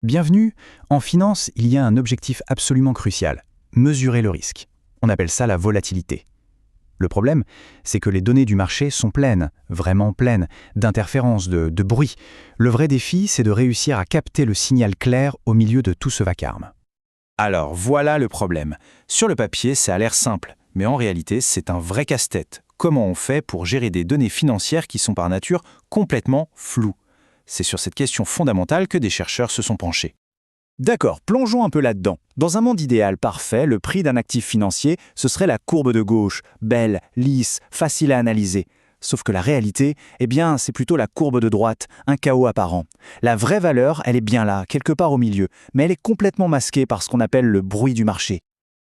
Bienvenue. En finance, il y a un objectif absolument crucial, mesurer le risque. On appelle ça la volatilité. Le problème, c'est que les données du marché sont pleines, vraiment pleines, d'interférences, de bruit. Le vrai défi, c'est de réussir à capter le signal clair au milieu de tout ce vacarme. Alors voilà le problème. Sur le papier, ça a l'air simple, mais en réalité, c'est un vrai casse-tête. Comment on fait pour gérer des données financières qui sont par nature complètement floues? C'est sur cette question fondamentale que des chercheurs se sont penchés. D'accord, plongeons un peu là-dedans. Dans un monde idéal parfait, le prix d'un actif financier, ce serait la courbe de gauche, belle, lisse, facile à analyser. Sauf que la réalité, c'est plutôt la courbe de droite, un chaos apparent. La vraie valeur, elle est bien là, quelque part au milieu, mais elle est complètement masquée par ce qu'on appelle le bruit du marché.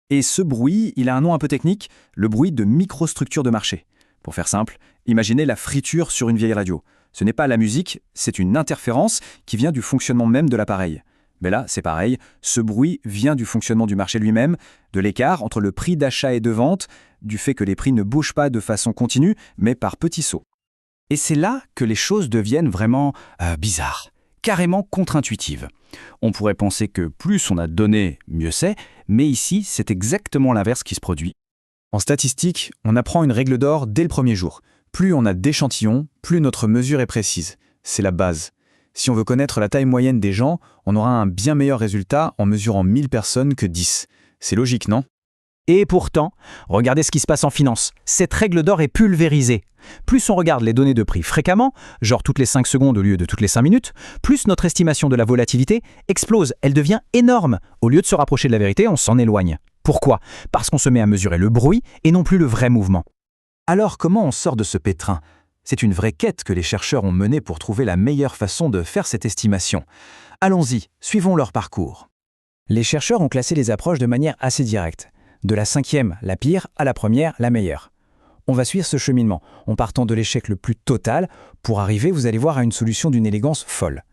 Et ce bruit, il a un nom un peu technique, le bruit de microstructure de marché. Pour faire simple, imaginez la friture sur une vieille radio. Ce n'est pas la musique, c'est une interférence qui vient du fonctionnement même de l'appareil. Mais là, c'est pareil, ce bruit vient du fonctionnement du marché lui-même, de l'écart entre le prix d'achat et de vente, du fait que les prix ne bougent pas de façon continue, mais par petits sauts. Et c'est là que les choses deviennent vraiment bizarres, carrément contre-intuitives. On pourrait penser que plus on a de données, mieux c'est, mais ici, c'est exactement l'inverse qui se produit. En statistique, on apprend une règle d'or dès le premier jour. Plus on a d'échantillons, plus notre mesure est précise. C'est la base. Si on veut connaître la taille moyenne des gens, on aura un bien meilleur résultat en mesurant 1000 personnes que 10. C'est logique, non? Et pourtant, regardez ce qui se passe en finance. Cette règle d'or est pulvérisée. Plus on regarde les données de prix fréquemment, genre toutes les 5 secondes au lieu de toutes les 5 minutes, plus notre estimation de la volatilité explose, elle devient énorme. Au lieu de se rapprocher de la vérité, on s'en éloigne. Pourquoi? Parce qu'on se met à mesurer le bruit et non plus le vrai mouvement. Alors comment on sort de ce pétrin? C'est une vraie quête que les chercheurs ont menée pour trouver la meilleure façon de faire cette estimation. Allons-y, suivons leur parcours. Les chercheurs ont classé les approches de manière assez directe. De la 5e, la pire, à la première, la meilleure. On va suivre ce cheminement, en partant de l'échec le plus total, pour arriver, vous allez voir, à une solution d'une élégance folle.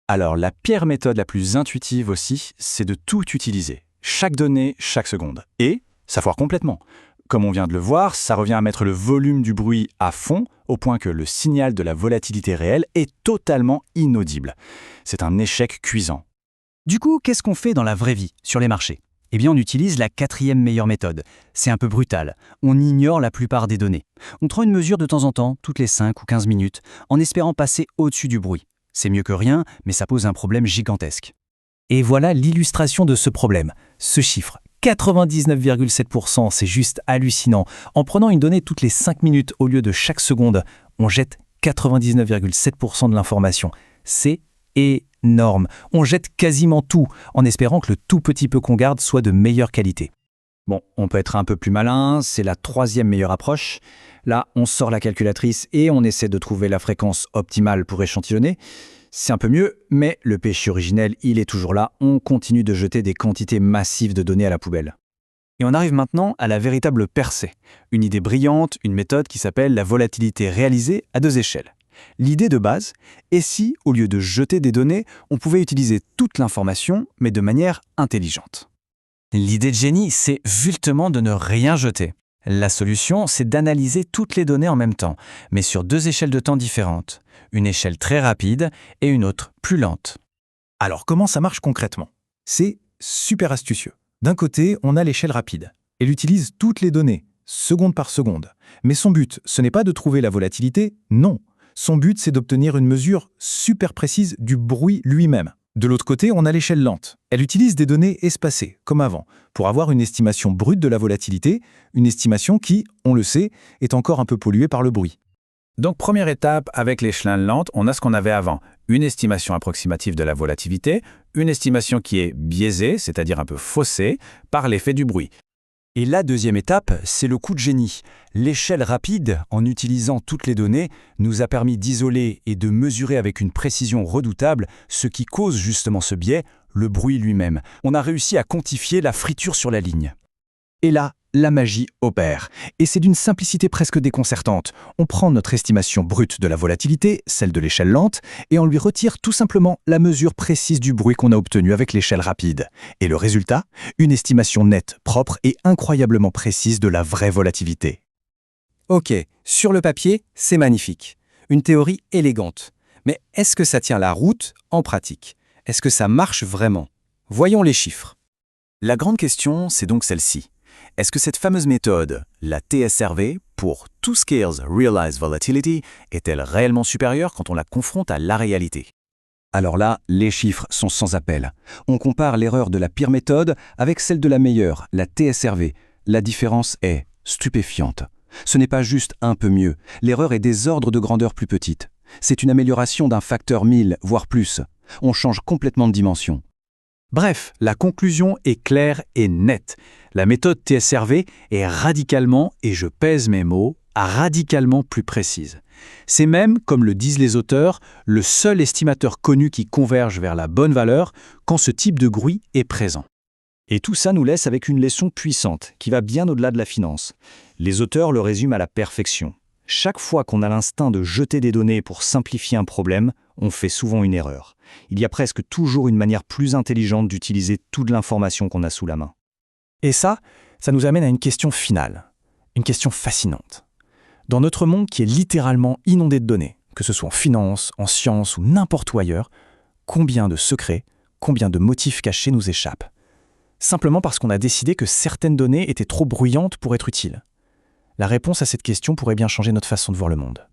Alors la pire méthode la plus intuitive aussi, c'est de tout utiliser. Chaque donnée, chaque seconde. Et ça foire complètement. Comme on vient de le voir, ça revient à mettre le volume du bruit à fond, au point que le signal de la volatilité réelle est totalement inaudible. C'est un échec cuisant. Du coup, qu'est-ce qu'on fait dans la vraie vie, sur les marchés? Eh bien, on utilise la 4e meilleure méthode. C'est un peu brutal. On ignore la plupart des données. On prend une mesure de temps en temps, toutes les 5 ou 15 minutes, en espérant passer au-dessus du bruit. C'est mieux que rien, mais ça pose un problème gigantesque. Et voilà l'illustration de ce problème. Ce chiffre, 99,7%, c'est juste hallucinant. En prenant une donnée toutes les 5 minutes au lieu de chaque seconde, on jette 99,7% de l'information. C'est énorme. On jette quasiment tout, en espérant que le tout petit peu qu'on garde soit de meilleure qualité. Bon, on peut être un peu plus malin, c'est la 3e meilleure approche. Là, on sort la calculatrice et on essaie de trouver la fréquence optimale pour échantillonner. C'est un peu mieux, mais le péché originel, il est toujours là. On continue de jeter des quantités massives de données à la poubelle. Et on arrive maintenant à la véritable percée. Une idée brillante, une méthode qui s'appelle la volatilité réalisée à 2 échelles. L'idée de base est si, au lieu de jeter des données, on pouvait utiliser toute l'information, mais de manière intelligente. L'idée de génie, c'est justement de ne rien jeter. La solution, c'est d'analyser toutes les données en même temps, mais sur 2 échelles de temps différentes. Une échelle très rapide et une autre plus lente. Alors comment ça marche concrètement? C'est super astucieux. D'un côté, on a l'échelle rapide. Elle utilise toutes les données, seconde par seconde. Mais son but, ce n'est pas de trouver la volatilité, non. Son but, c'est d'obtenir une mesure super précise du bruit lui-même. De l'autre côté, on a l'échelle lente. Elle utilise des données espacées, comme avant, pour avoir une estimation brute de la volatilité, une estimation qui, on le sait, est encore un peu polluée par le bruit. Donc première étape, avec l'échelle lente, on a ce qu'on avait avant. Une estimation approximative de la volatilité, une estimation qui est biaisée, c'est-à-dire un peu faussée, par l'effet du bruit. Et la 2e étape, c'est le coup de génie. L'échelle rapide, en utilisant toutes les données, nous a permis d'isoler et de mesurer avec une précision redoutable ce qui cause justement ce biais, le bruit lui-même. On a réussi à quantifier la friture sur la ligne. Et là, la magie opère. Et c'est d'une simplicité presque déconcertante. On prend notre estimation brute de la volatilité, celle de l'échelle lente, et on lui retire tout simplement la mesure précise du bruit qu'on a obtenu avec l'échelle rapide. Et le résultat? Une estimation nette, propre et incroyablement précise de la vraie volatilité. Ok, sur le papier, c'est magnifique. Une théorie élégante. Mais est-ce que ça tient la route en pratique? est-ce que ça marche vraiment? Voyons les chiffres. La grande question, c'est donc celle-ci. Est-ce que cette fameuse méthode, la TSRV, pour Two Scales Realized Volatility, est-elle réellement supérieure quand on la confronte à la réalité? Alors là, les chiffres sont sans appel. On compare l'erreur de la pire méthode avec celle de la meilleure, la TSRV. La différence est stupéfiante. Ce n'est pas juste un peu mieux, l'erreur est des ordres de grandeur plus petites. C'est une amélioration d'un facteur 1000, voire plus. On change complètement de dimension. Bref, la conclusion est claire et nette. La méthode TSRV est radicalement, et je pèse mes mots, radicalement plus précise. C'est même, comme le disent les auteurs, le seul estimateur connu qui converge vers la bonne valeur quand ce type de bruit est présent. Et tout ça nous laisse avec une leçon puissante qui va bien au-delà de la finance. Les auteurs le résument à la perfection. Chaque fois qu'on a l'instinct de jeter des données pour simplifier un problème, on fait souvent une erreur. Il y a presque toujours une manière plus intelligente d'utiliser toute l'information qu'on a sous la main. Et ça nous amène à une question finale, une question fascinante. Dans notre monde qui est littéralement inondé de données, que ce soit en finance, en sciences ou n'importe où ailleurs, combien de secrets, combien de motifs cachés nous échappent? Simplement parce qu'on a décidé que certaines données étaient trop bruyantes pour être utiles. La réponse à cette question pourrait bien changer notre façon de voir le monde.